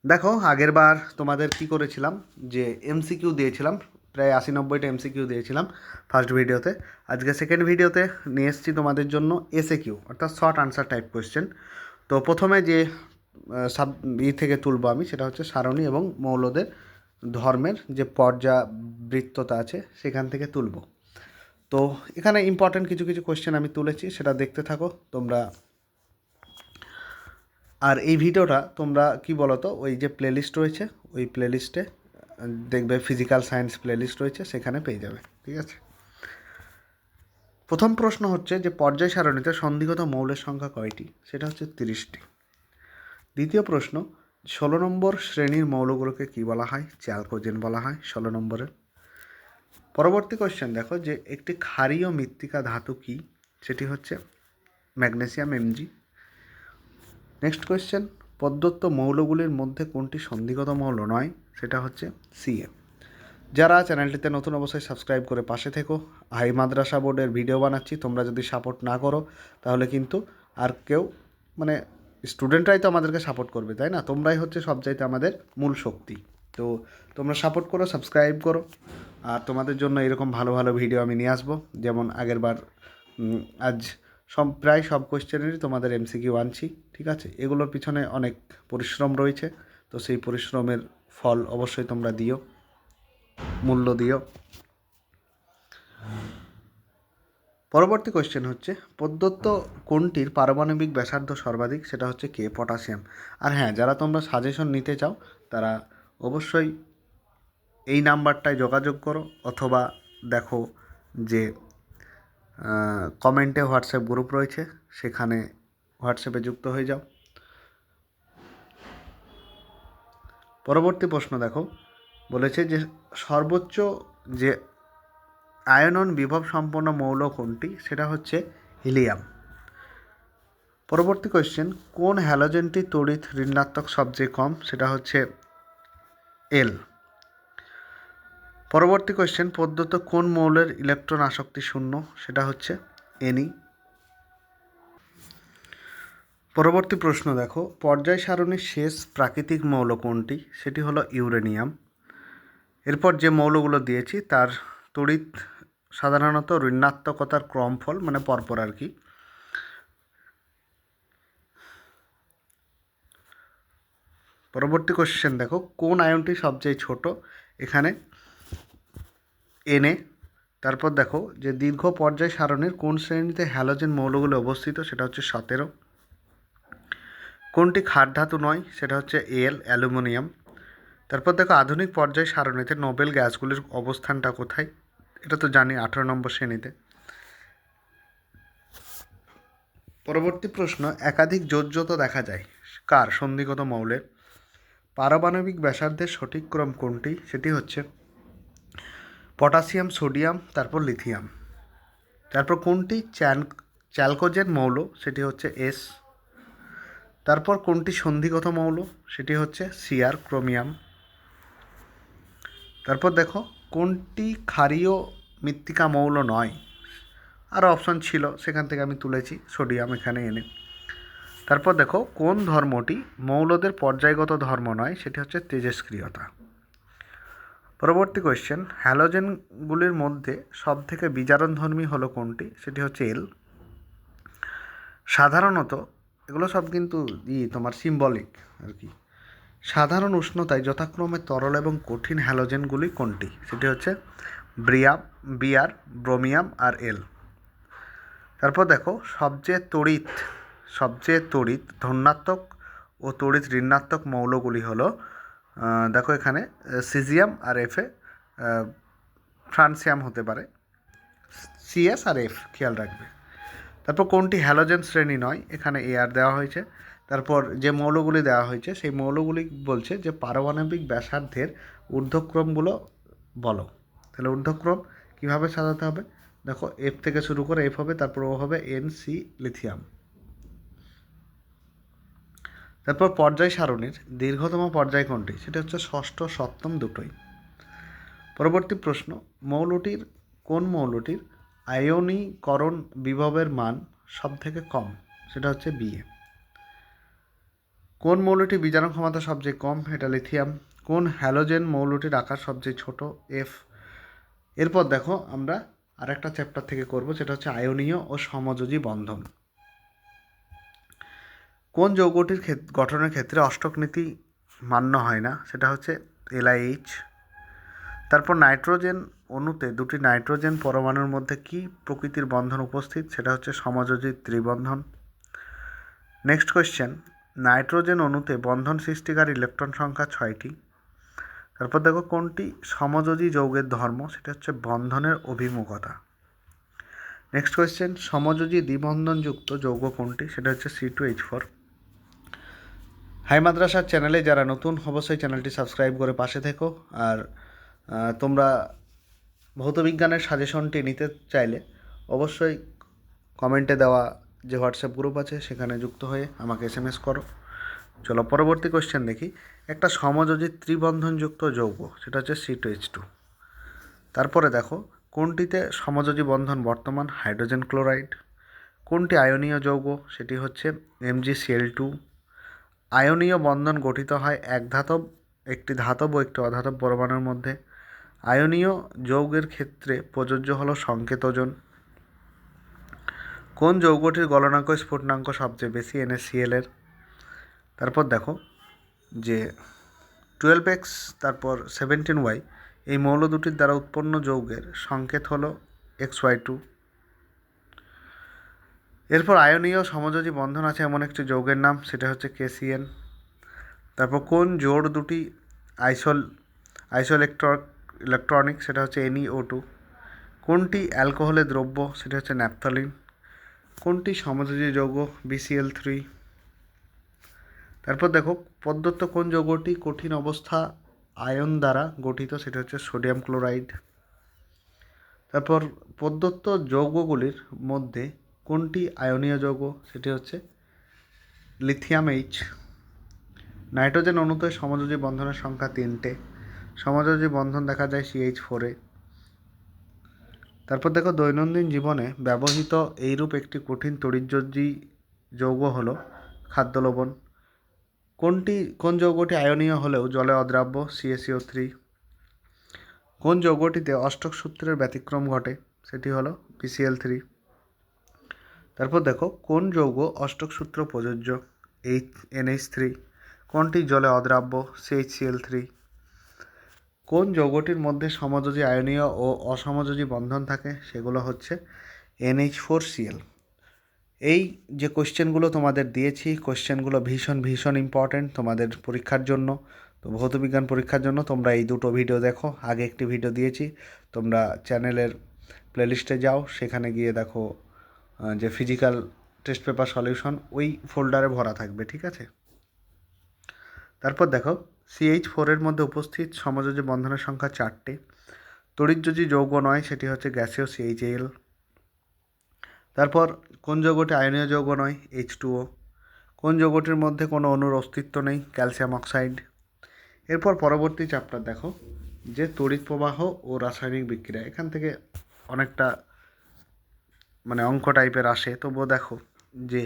দেখো আগের বার তোমাদের কি করেছিলাম যে এমসিকিউ দিয়েছিলাম, প্রায় 80-90টা এমসিকিউ দিয়েছিলাম ফার্স্ট ভিডিওতে। আজকে সেকেন্ড ভিডিওতে নিয়ে এসেছি তোমাদের জন্য এসএকিউ অর্থাৎ শর্ট আনসার টাইপ কোয়েশ্চেন। তো প্রথমে যে সাব থেকে তুলবো আমি, সেটা হচ্ছে সারণী এবং মৌলদের ধর্মের যে পর্যাবৃত্ততা আছে সেখান থেকে তুলবো। তো এখানে ইম্পর্ট্যান্ট কিছু কিছু কোয়েশ্চেন আমি তুলেছি, সেটা দেখতে থাকো তোমরা। আর এই ভিডিওটা তোমরা কি বলো তো, ওই যে প্লেলিস্ট রয়েছে ওই প্লেলিস্টে দেখবে, ফিজিক্যাল সায়েন্স প্লেলিস্ট রয়েছে, সেখানে পেয়ে যাবে। ঠিক আছে, প্রথম প্রশ্ন হচ্ছে যে পর্যায় সারণীতে সন্ধিগত মৌলের সংখ্যা কয়টি? সেটা হচ্ছে 30টি। দ্বিতীয় প্রশ্ন, 16 নম্বর শ্রেণীর মৌলগুলোকে কি বলা হয়? চ্যালকোজেন বলা হয় 16 নম্বরের। পরবর্তী কোয়েশ্চেন দেখো, যে একটি ক্ষারীয় মৃত্তিকা ধাতু কি? সেটি হচ্ছে ম্যাগনেসিয়াম Mg। নেক্সট কোয়েশ্চেন, প্রদত্ত মৌলগুলির মধ্যে কোনটি সন্ধিগত মৌল নয়? সেটা হচ্ছে Ca। যারা চ্যানেলটিতে নতুন অবশ্যই সাবস্ক্রাইব করে পাশে থেকো। হাই মাদ্রাসা বোর্ডের ভিডিও বানাচ্ছি, তোমরা যদি সাপোর্ট না করো তাহলে কিন্তু আর কেউ, মানে স্টুডেন্টরাই তো আমাদেরকে সাপোর্ট করবে, তাই না? তোমরাই হচ্ছে সবচাইতে আমাদের মূল শক্তি। তো তোমরা সাপোর্ট করো, সাবস্ক্রাইব করো, আর তোমাদের জন্য এরকম ভালো ভালো ভিডিও আমি নিয়ে আসবো। যেমন আগেরবার আজ প্রায় সব কোয়েশ্চেনেরই তোমাদের এমসিকিউ আনছি। ঠিক আছে, এগুলোর পিছনে অনেক পরিশ্রম রয়েছে, তো সেই পরিশ্রমের ফল অবশ্যই তোমরা দিও, মূল্য দিও। পরবর্তী কোয়েশ্চেন হচ্ছে, প্রদত্ত কোনটির পারমাণবিক ব্যাসার্ধ সর্বাধিক? সেটা হচ্ছে কে? পটাশিয়াম। আর হ্যাঁ, যারা তোমরা সাজেশন নিতে চাও তারা অবশ্যই এই নাম্বারটায় যোগাযোগ করো, অথবা দেখো যে কমেন্টে হোয়াটসঅ্যাপ গ্রুপ রয়েছে, সেখানে হোয়াটসঅ্যাপে যুক্ত হয়ে যাও। পরবর্তী প্রশ্ন দেখো, বলেছে যে সর্বোচ্চ যে আয়নন বিভব সম্পন্ন মৌল কোনটি? সেটা হচ্ছে হিলিয়াম। পরবর্তী কোয়েশ্চেন, কোন হ্যালোজেনটি তড়িৎ ঋণাত্মক সবচেয়ে কম? সেটা হচ্ছে এল। পরবর্তী কোয়েশ্চেন, প্রদত্ত কোন মৌলের ইলেকট্রন আসক্তি শূন্য? সেটা হচ্ছে এনই। পরবর্তী প্রশ্ন দেখো, পর্যায় সারণীর শেষ প্রাকৃতিক মৌল কোনটি? সেটি হলো ইউরেনিয়াম। এরপর যে মৌলগুলো দিয়েছি তার তড়িৎ সাধারণত ঋণাত্মকতার ক্রমফল, মানে পরপর আর কি। পরবর্তী কোশ্চেন দেখো, কোন আয়নটি সবচেয়ে ছোট? এখানে এনএ। তারপর দেখো যে দীর্ঘ পর্যায় সারণীর কোন শ্রেণীতে হ্যালোজেন মৌলগুলো অবস্থিত? সেটা হচ্ছে 17। কোনটি ক্ষার ধাতু নয়? সেটা হচ্ছে এল, অ্যালুমিনিয়াম। তারপর দেখো আধুনিক পর্যায় সারণীতে নোবেল গ্যাসগুলির অবস্থানটা কোথায়? এটা তো জানি, 18 নম্বর শ্রেণীতে। পরবর্তী প্রশ্ন, একাধিক যোজ্যতা দেখা যায় কার? সন্ধিগত মৌলের। পারমাণবিক ব্যাসার্ধের সঠিক ক্রম কোনটি? সেটি হচ্ছে পটাশিয়াম, সোডিয়াম, তারপর লিথিয়াম। তারপর কোনটি চ্যালকোজেন মৌল? সেটি হচ্ছে এস। তারপর কোনটি সন্ধিগত মৌল? সেটি হচ্ছে সিআর, ক্রোমিয়াম। তারপর দেখো কোনটি ক্ষারীয় মৃত্তিকা মৌল নয়? আরও অপশন ছিল, সেখান থেকে আমি তুলেছি সোডিয়াম এখানে এনে। তারপর দেখো কোন ধর্মটি মৌলদের পর্যায়গত ধর্ম নয়? সেটি হচ্ছে তেজস্ক্রিয়তা। পরবর্তী কোয়েশ্চেন, হ্যালোজেনগুলির মধ্যে সবথেকে বিজারণধর্মী হলো কোনটি? সেটি হচ্ছে এল। সাধারণত এগুলো সব কিন্তু তোমার সিম্বলিক আর কি। সাধারণ উষ্ণতায় যথাক্রমে তরল এবং কঠিন হ্যালোজেনগুলি কোনটি? সেটি হচ্ছে বিআর, ব্রোমিয়াম আর এল। তারপর দেখো সবচেয়ে তড়িৎ ধনাত্মক ও তড়িৎ ঋণাত্মক মৌলগুলি হলো, দেখো এখানে সিজিয়াম আর এফে ফ্রান্সিয়াম হতে পারে, সিএস আর এফ খেয়াল রাখবে। তারপর কোনটি হ্যালোজেন শ্রেণী নয়? এখানে এআর দেওয়া হয়েছে। তারপর যে মৌলগুলি দেওয়া হয়েছে সেই মৌলগুলি বলছে যে পারমাণবিক ব্যাসার্ধের ঊর্ধ্বক্রমগুলো বলো। তাহলে ঊর্ধ্বক্রম কীভাবে সাজাতে হবে? দেখো এফ থেকে শুরু করে এফ হবে, তারপর ও হবে এন, সি, লিথিয়াম। তারপর পর্যায় সারণীর দীর্ঘতম পর্যায় কোনটি? সেটা হচ্ছে ষষ্ঠ, সপ্তম দুটোই। পরবর্তী প্রশ্ন, কোন মৌলটির আয়নীকরণ বিভবের মান সব থেকে কম? সেটা হচ্ছে বিএ। কোন মৌলটি বীজাণু ক্ষমতা সবচেয়ে কম? এটা লিথিয়াম। কোন হ্যালোজেন মৌলটির আকার সবচেয়ে ছোট? এফ। এরপর দেখো আমরা আরেকটা চ্যাপ্টার থেকে করব, যেটা হচ্ছে আয়নীয় ও সমযোজী বন্ধন। কোন যৌগটির গঠনের ক্ষেত্রে অষ্টক নীতি মান্য হয় না? সেটা হচ্ছে LiH। তারপর নাইট্রোজেন অণুতে দুটি নাইট্রোজেন পরমাণুর মধ্যে কি প্রকৃতির বন্ধন উপস্থিত? সেটা হচ্ছে সমযোজী ত্রিবন্ধন। নেক্সট কোয়েশ্চেন, নাইট্রোজেন অণুতে বন্ধন সৃষ্টিকারী ইলেকট্রন সংখ্যা 6টি। তারপর দেখো কোনটি সমযোজী যৌগের ধর্ম? সেটা হচ্ছে বন্ধনের অভিমুখতা। নেক্সট কোয়েশ্চেন, সমযোজী দ্বিবন্ধনযুক্ত যৌগ কোনটি? সেটা হচ্ছে C2H4। হাই মাদ্রাসার চ্যানেলে যারা নতুন, অবশ্যই চ্যানেলটি সাবস্ক্রাইব করে পাশে থেকো। আর তোমরা ভৌতবিজ্ঞানের সাজেশনটি নিতে চাইলে অবশ্যই কমেন্টে দেওয়া যে হোয়াটসঅ্যাপ গ্রুপ আছে সেখানে যুক্ত হয়ে আমাকে SMS করো। চলো পরবর্তী কোয়েশ্চেন দেখি। একটা সমযোজী ত্রিবন্ধনযুক্ত যৌগ, সেটা হচ্ছে C2H2। তারপরে দেখো কোনটিতে সমযোজী বন্ধন বর্তমান? Hydrogen chloride. কোনটি আয়নীয় যৌগ? সেটি হচ্ছে MgCl2। আয়নীয় বন্ধন গঠিত হয় একটি ধাতব ও একটি অধাতব পরমাণুর মধ্যে। আয়নীয় যৌগের ক্ষেত্রে প্রযোজ্য হলো সংকেতজন। কোন যৌগটির গলনাঙ্ক স্ফুটনাঙ্ক সবচেয়ে বেশি? NaCl এর। তারপর দেখো যে 12X তারপর 17Y এই মৌল দুটির দ্বারা উৎপন্ন যৌগের সংকেত হলো XY2। এরপর আয়নীয় সমযোজী বন্ধন আছে এমন একটি যৌগের নাম, সেটা হচ্ছে KCN। তারপর কোন জোড় দুটি ইলেকট্রনিক? সেটা হচ্ছে NeO2। কোনটি অ্যালকোহলের দ্রব্য? সেটা হচ্ছে ন্যাপথলিন। কোনটি সমযোজী যৌগ? BCl3। তারপর দেখো প্রদত্ত কোন যৌগটি কঠিন অবস্থা আয়ন দ্বারা গঠিত? সেটা হচ্ছে সোডিয়াম ক্লোরাইড। তারপর প্রদত্ত যৌগগুলির মধ্যে কোনটি আয়নীয় যৌগ? সেটি হচ্ছে লিথিয়াম H। নাইট্রোজেন অণুতে সমযোজী বন্ধনের সংখ্যা 3টে। সমযোজী বন্ধন দেখা যায় CH4-এ। তারপর দেখো দৈনন্দিন জীবনে ব্যবহৃত এইরূপ একটি কঠিন তড়িৎযোজী যৌগ হলো খাদ্য লবণ। কোন যৌগটি আয়নীয় হলেও জলে অদ্রাব্য? CaCO3। কোন যৌগটিতে অষ্টক সূত্রের ব্যতিক্রম ঘটে? সেটি হলো BCl3। তারপর দেখো কোন যৌগ অষ্টক সূত্র প্রযোজ্য? NH3। কোনটি জলে অদ্রাব্য? CHCl3। কোন যৌগটির মধ্যে সমযোজী আয়নীয় ও অসমযোজী বন্ধন থাকে? সেগুলো হচ্ছে NH4Cl। এই যে কোশ্চেনগুলো তোমাদের দিয়েছি, কোশ্চেনগুলো ভীষণ ইম্পর্ট্যান্ট তোমাদের পরীক্ষার জন্য। তো ভৌতবিজ্ঞান পরীক্ষার জন্য তোমরা এই দুটো ভিডিও দেখো। আগে একটি ভিডিও দিয়েছি, তোমরা চ্যানেলের প্লেলিস্টে যাও, সেখানে গিয়ে দেখো যে ফিজিক্যাল টেস্ট পেপার সলিউশন ওই ফোল্ডারে ভরা থাকবে, ঠিক আছে? তারপর দেখো CH4-এর মধ্যে উপস্থিত সমযোজী বন্ধনের সংখ্যা 4টে। তড়িৎযোজী যৌগ নয়, সেটি হচ্ছে গ্যাসীয় CHAl। তারপর কোন যৌগটি আয়নীয় যৌগ নয়? H2O। কোন যৌগটির মধ্যে কোনো অণুর অস্তিত্ব নেই? Calcium oxide. এরপর পরবর্তী চ্যাপ্টার দেখো যে তড়িৎ প্রবাহ ও রাসায়নিক বিক্রিয়া। এখান থেকে অনেকটা অঙ্ক টাইপের আসে, তবুও দেখো যে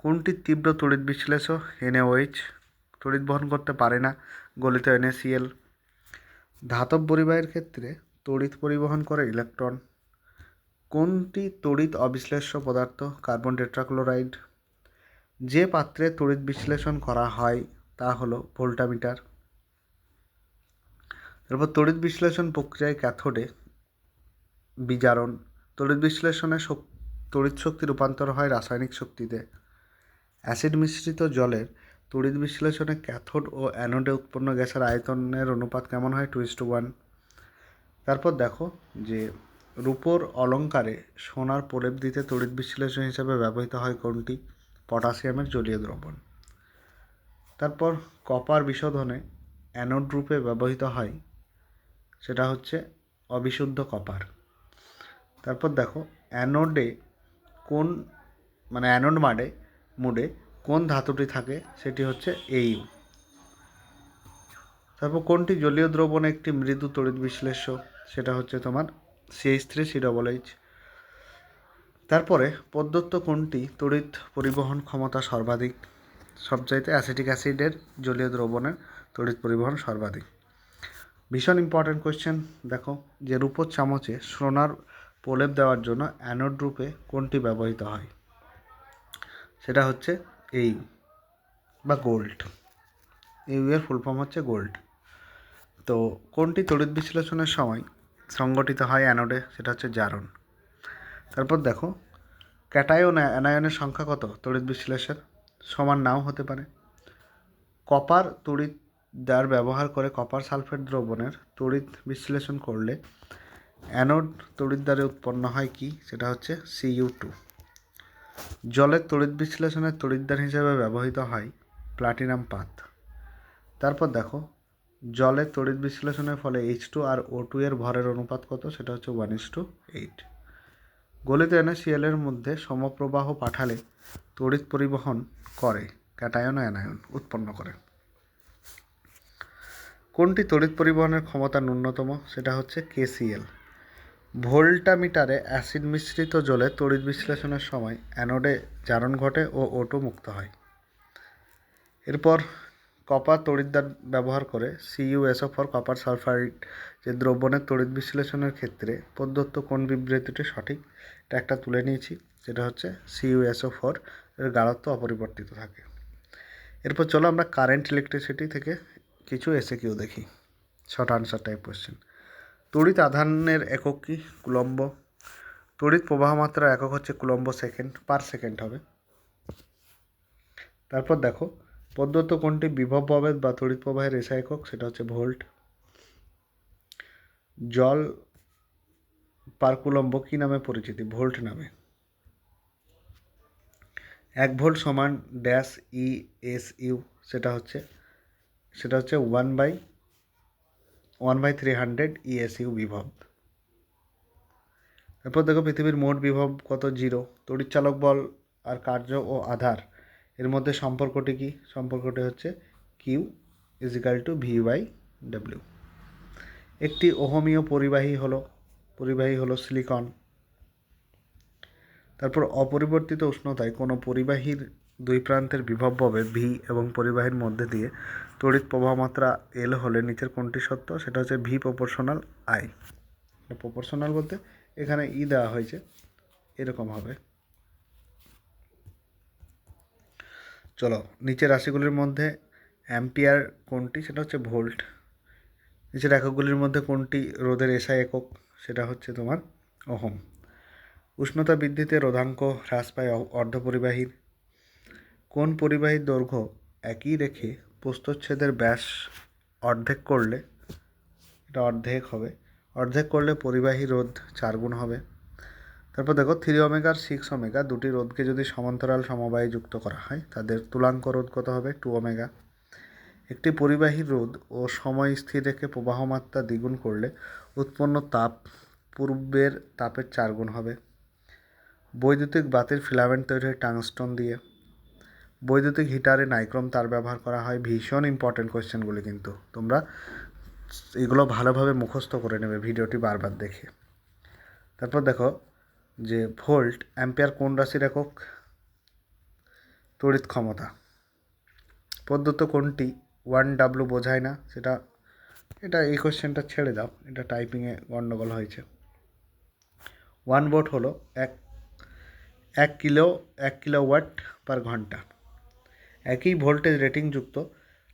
কোনটি তীব্র তড়িৎ বিশ্লেষ্য? NaOH। তড়িৎ বহন করতে পারে না, গলিত NaCl। ধাতব পরিবাহের ক্ষেত্রে তড়িৎ পরিবহন করে ইলেকট্রন। কোনটি তড়িৎ অবিশ্লেষ্য পদার্থ? Carbon tetrachloride. যে পাত্রে তড়িৎ বিশ্লেষণ করা হয় তা হলো ভোল্টামিটার। তারপর তড়িৎ বিশ্লেষণ প্রক্রিয়ায় ক্যাথোডে বিজারণ। তড়িৎ বিশ্লেষণে তড়িৎ শক্তি রূপান্তর হয় রাসায়নিক শক্তিতে। অ্যাসিড মিশ্রিত জলের তড়িৎ বিশ্লেষণে ক্যাথোড ও অ্যানোডে উৎপন্ন গ্যাসের আয়তনের অনুপাত কেমন হয়? 2:1। তারপর দেখো যে রূপোর অলঙ্কারে সোনার প্রলেপ দিতে তড়িৎ বিশ্লেষণ হিসাবে ব্যবহৃত হয় কোনটি? পটাশিয়ামের জলীয় দ্রবণ। তারপর কপার বিশোধনে অ্যানোড রূপে ব্যবহৃত হয়, সেটা হচ্ছে অবিশুদ্ধ কপার। তারপর দেখো অ্যানোডে অ্যানোড মুডে কোন ধাতুটি থাকে? সেটি হচ্ছে Au। তারপর কোনটি জলীয় দ্রবণে একটি মৃদু তড়িৎ বিশ্লেষ্য? সেটা হচ্ছে তোমার CH3COOH। তারপরে প্রদত্ত কোনটি তড়িৎ পরিবহন ক্ষমতা সর্বাধিক? সবচাইতে অ্যাসিটিক অ্যাসিডের জলীয় দ্রবণের তড়িৎ পরিবহন সর্বাধিক। ভীষণ ইম্পর্ট্যান্ট কোয়েশ্চেন। দেখো, যে রূপোর চামচে সোনার প্রলেপ দেওয়ার জন্য অ্যানোড রূপে কোনটি ব্যবহৃত হয়? সেটা হচ্ছে এই বা গোল্ড। এই এর ফুল ফর্ম হচ্ছে গোল্ড। তো কোনটি তড়িৎ বিশ্লেষণের সময় সংগঠিত হয় অ্যানোডে? সেটা হচ্ছে জারণ। তারপর দেখো, ক্যাটায়ন অ্যানায়নের সংখ্যা কত তড়িৎ বিশ্লেষণ? সমান নাও হতে পারে। কপার তড়িৎদ্বার ব্যবহার করে কপার সালফেট দ্রবণের তড়িৎ বিশ্লেষণ করলে অ্যানোড তড়িৎদ্বারে উৎপন্ন হয় কি? সেটা হচ্ছে Cu2। জলের তড়িৎ বিশ্লেষণের তড়িৎদ্বার হিসেবে ব্যবহৃত হয় প্লাটিনাম পাত। তারপর দেখো, জলের তড়িৎ বিশ্লেষণের ফলে H2 আর O2 এর ভরের অনুপাত কত? সেটা হচ্ছে 1:8। গলিত NaCl এর মধ্যে সমপ্রবাহ পাঠালে তড়িৎ পরিবহন করে ক্যাটায়ন ও অ্যানায়ন উৎপন্ন করে। কোনটি তড়িৎ পরিবহনের ক্ষমতা ন্যূনতম? সেটা হচ্ছে KCl। ভোল্টামিটারে অ্যাসিড মিশ্রিত জলে তড়িৎ বিশ্লেষণের সময় অ্যানোডে জারণ ঘটে ও O2 মুক্ত হয়। এরপর কপার তড়িৎদ্বার ব্যবহার করে CuSO4 কপার সালফাইড যে দ্রবণের তড়িৎ বিশ্লেষণের ক্ষেত্রে প্রদত্ত কোন বিবৃতিটি সঠিক? এটা একটা তুলে নিয়েছি, যেটা হচ্ছে CuSO4 এর গাঢ়ত্ব অপরিবর্তিত থাকে। এরপর চলো আমরা কারেন্ট ইলেকট্রিসিটি থেকে কিছু এসএকিউ দেখি, শর্ট আনসার টাইপ কোয়েশ্চেন। তড়িৎ আধানের একক কি? কুলম্ব। তড়িৎ প্রবাহ মাত্রা একক হচ্ছে কুলম্ব সেকেন্ড, পার সেকেন্ড হবে। তারপর দেখো, প্রদত্ত কোনটি বিভব প্রভেদ বা তড়িৎ প্রবাহের এসআই একক? সেটা হচ্ছে ভোল্ট। জল পার কুলম্ব কী নামে পরিচিতি? ভোল্ট নামে। 1 ভোল্ট সমান ড্যাশ ESU, সেটা হচ্ছে 1/300 ESU বিভব। এরপর দেখো, পৃথিবীর মোট বিভব কত? 0। তড়িৎচালক বল আর কার্য ও আধার এর মধ্যে সম্পর্কটি কি? সম্পর্কটি হচ্ছে Q = V/W। একটি ওহমীয় পরিবাহী হলো সিলিকন। তারপর অপরিবর্তিত উষ্ণতায় কোনো পরিবাহীর দুই প্রান্তের বিভব প্রভেদ V এবং পরিবাহীর মধ্যে দিয়ে তড়িৎ প্রবাহ মাত্রা L হলে নিচের কোনটি সত্য? সেটা হচ্ছে V প্রপোর্শনাল I। প্রপোর্শনাল বলতে এখানে দেওয়া হয়েছে, এরকম হবে। চলো, নিচের রাশিগুলির মধ্যে অ্যাম্পিয়ার কোনটি? সেটা হচ্ছে ভোল্ট। নিচের এককগুলির মধ্যে কোনটি রোধের এসআই একক? সেটা হচ্ছে তোমার ওহম। উষ্ণতা বৃদ্ধিতে রোধাঙ্ক হ্রাস পায় অর্ধপরিবাহীর। কোন পরিবাহীর দৈর্ঘ্য একই রেখে প্রস্থচ্ছেদের ব্যাস অর্ধেক করলে, এটা অর্ধেক করলে পরিবাহী রোধ 4 গুণ হবে। তারপর দেখো, 3 ওমেগা আর 6 ওমেগা দুটি রোধকে যদি সমান্তরাল সমবায়ে যুক্ত করা হয় তাদের তুলাঙ্ক রোধ কত হবে? 2 ওমেগা। একটি পরিবাহীর রোধ ও সময় স্থির রেখে প্রবাহ মাত্রা দ্বিগুণ করলে উৎপন্ন তাপ পূর্বের তাপের 4 গুণ হবে। বৈদ্যুতিক বাতির ফিলামেন্ট তৈরি হয় টাংস্টন দিয়ে। বৈদ্যুতিক হিটারে নাইক্রোম তার ব্যবহার করা হয়। ভীষণ ইম্পর্টেন্ট কোয়েশ্চেনগুলি, কিন্তু তোমরা এগুলো ভালোভাবে মুখস্থ করে নেবে ভিডিওটি বারবার দেখে। তারপর দেখো, যে ভোল্ট অ্যাম্পিয়ার কোন রাশির একক? তড়িৎ ক্ষমতা। প্রদত্ত কোনটি 1W বোঝায় না? এই কোয়েশ্চেনটা ছেড়ে দাও, এটা টাইপিংয়ে গণ্ডগোল হয়েছে। 1 ভোল্ট হলো এক কিলোওয়াট পার ঘন্টা। একই ভোল্টেজ রেটিংযুক্ত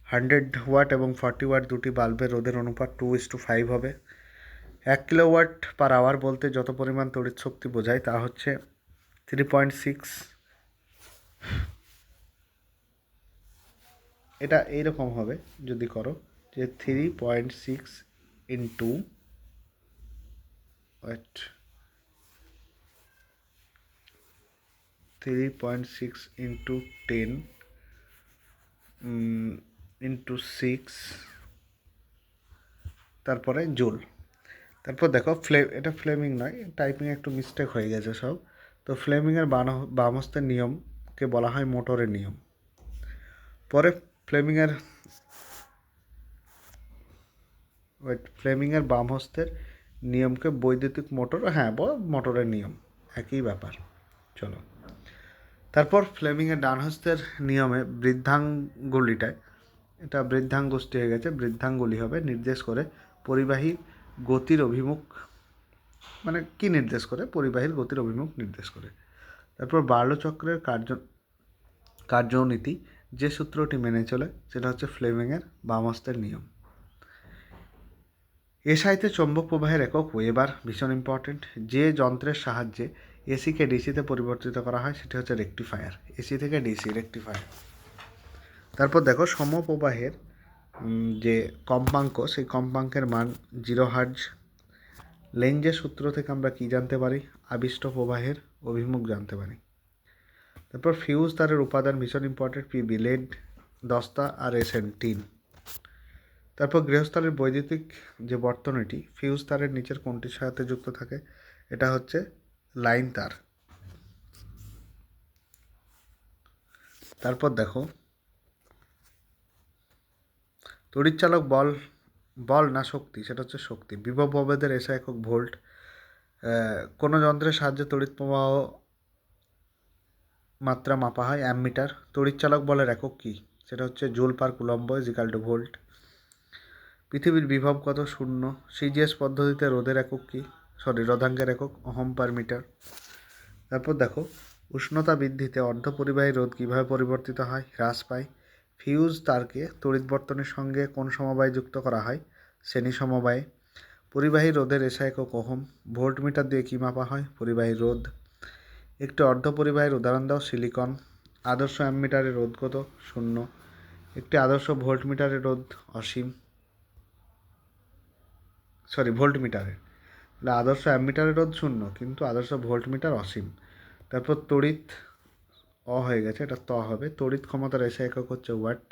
100 ওয়াট এবং 40 ওয়াট দুটি বাল্বের রোধের অনুপাত 2:5 হবে। 1 কিলোওয়াট পার আওয়ার বলতে যত পরিমাণ তড়িৎ শক্তি বোঝায় তা হচ্ছে 3.6। এটা এইরকম হবে যদি করো, যে 3.6 ইন্টু 10 ইন্টু 6, তারপরে জুল। তারপর দেখো, এটা ফ্লেমিং নয়, টাইপিংয়ে একটু মিস্টেক হয়ে গেছে সব। তো ফ্লেমিংয়ের বাম হস্তের নিয়মকে বলা হয় মোটরের নিয়ম। পরে ফ্লেমিংয়ের বাম হস্তের নিয়মকে বৈদ্যুতিক মোটরের নিয়ম, একই ব্যাপার। চলো, তারপর ফ্লেমিংয়ের ডান হস্তের নিয়মে বৃদ্ধাঙ্গুলিটায়, এটা বৃদ্ধাঙ্গুষ্টি হয়ে গেছে, বৃদ্ধাঙ্গুলি হবে নির্দেশ করে পরিবাহী গতির অভিমুখ, মানে কি নির্দেশ করে? পরিবাহীর গতির অভিমুখ নির্দেশ করে। তারপর বার্লো চক্রের কার্যনীতি যে সূত্রটি মেনে চলে সেটা হচ্ছে ফ্লেমিংয়ের বাম হস্তের নিয়ম। এসআইতে চৌম্বক প্রবাহের একক ওয়েবার, ভীষণ ইম্পর্টেন্ট। যে যন্ত্রের সাহায্যে এসিকে ডিসিতে পরিবর্তিত করা হয় সেটি হচ্ছে রেকটিফায়ার, এসি থেকে ডিসি রেকটিফায়ার। তারপর দেখো সমপ্রবাহের যে কম্পাঙ্ক, সেই কম্পাঙ্কের মান 0 হার্জ। লেঞ্জের সূত্র থেকে আমরা কি জানতে পারি? আবিষ্ট প্রবাহের অভিমুখ জানতে পারি। তারপর ফিউজ তারের উপাদান ভীষণ ইম্পর্টেন্ট, পিবি, লেড, দস্তা আর এসএন, টিন। তারপর গৃহস্থলের বৈদ্যুতিক যে বর্তনীটি ফিউজ তারের নিচের কোনটির সাথে যুক্ত থাকে? এটা হচ্ছে লাইন তার। তারপর দেখো তড়িৎচালক বল না শক্তি? সেটা হচ্ছে শক্তি। বিভব প্রভেদের এসআই একক ভোল্ট। কোনো যন্ত্রের সাহায্যে তড়িৎ প্রবাহ মাত্রা মাপা হয় অ্যামমিটার। তড়িৎচালক বলের একক কী? সেটা হচ্ছে joule per coulomb equal to volt. পৃথিবীর বিভব কত? 0। সিজিএস পদ্ধতিতে রোধের একক কী? রোধাঙ্কের একক ওহম পার মিটার। তারপর দেখো উষ্ণতা বৃদ্ধিতে অর্ধপরিবাহী রোধ কীভাবে পরিবর্তিত হয়? হ্রাস পায়। ফিউজ তারকে তড়িৎ বর্তনীর সঙ্গে কোন সমবায়ে যুক্ত করা হয়? শ্রেণী সমবায়ে। পরিবাহী রোধের এসআই একক ওহম। ভোল্টমিটার দিয়ে কী মাপা হয়? পরিবাহী রোধ। একটি অর্ধপরিবাহীর উদাহরণ দাও। সিলিকন। আদর্শ অ্যামমিটারের রোধ কত? 0। একটি আদর্শ ভোল্টমিটারের রোধ অসীম। ভোল্টমিটারের, তাহলে আদর্শ অ্যামমিটারের রোধ 0 কিন্তু আদর্শ ভোল্টমিটার অসীম। তারপর তড়িৎ হয়ে গেছে, এটা হবে। তড়িৎ ক্ষমতার এসআই একক হচ্ছে ওয়াট।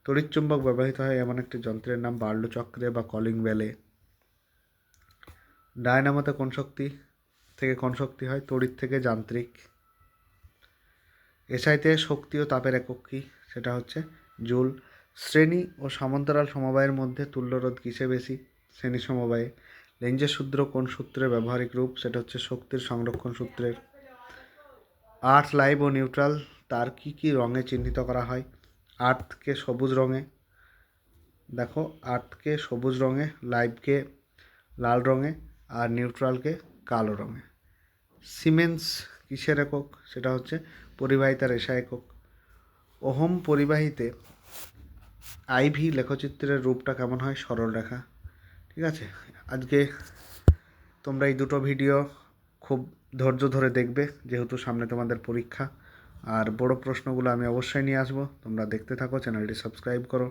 তড়িৎ চুম্বক ব্যবহৃত হয় এমন একটি যন্ত্রের নাম বার্লো চক্রে বা কলিং বেলে। ডায়নামোতে কোন শক্তি থেকে কোন শক্তি হয়? তড়িৎ থেকে যান্ত্রিক। এসআইতে শক্তি ও তাপের একক কী? সেটা হচ্ছে জুল। শ্রেণী ও সমান্তরাল সমবায়ের মধ্যে তুল্যরোধ কিসে বেশি? শ্রেণী সমবায়ে। লেঞ্জের সূত্র কোন সূত্রের ব্যবহারিক রূপ? সেটা হচ্ছে শক্তির সংরক্ষণ সূত্রের। আর্থ, লাইভ ও নিউট্রাল তার কী কী রঙে চিহ্নিত করা হয়? আর্থকে সবুজ রঙে, দেখো আর্থকে সবুজ রঙে, লাইভকে লাল রঙে আর নিউট্রালকে কালো রঙে। সিমেন্স কিসের একক? সেটা হচ্ছে পরিবাহিতার এসআই একক। ওহম পরিবাহিতে আইভি লেখচিত্রের রূপটা কেমন হয়? সরল রেখা। ঠিক আছে, আজকে তোমরা এই দুটো ভিডিও খুব ধৈর্য ধরে দেখবে, যেহেতু সামনে তোমাদের পরীক্ষা। আর বড় প্রশ্নগুলো আমি অবশ্যই নিয়ে আসবো, তোমরা দেখতে থাকো, চ্যানেলটি সাবস্ক্রাইব করো।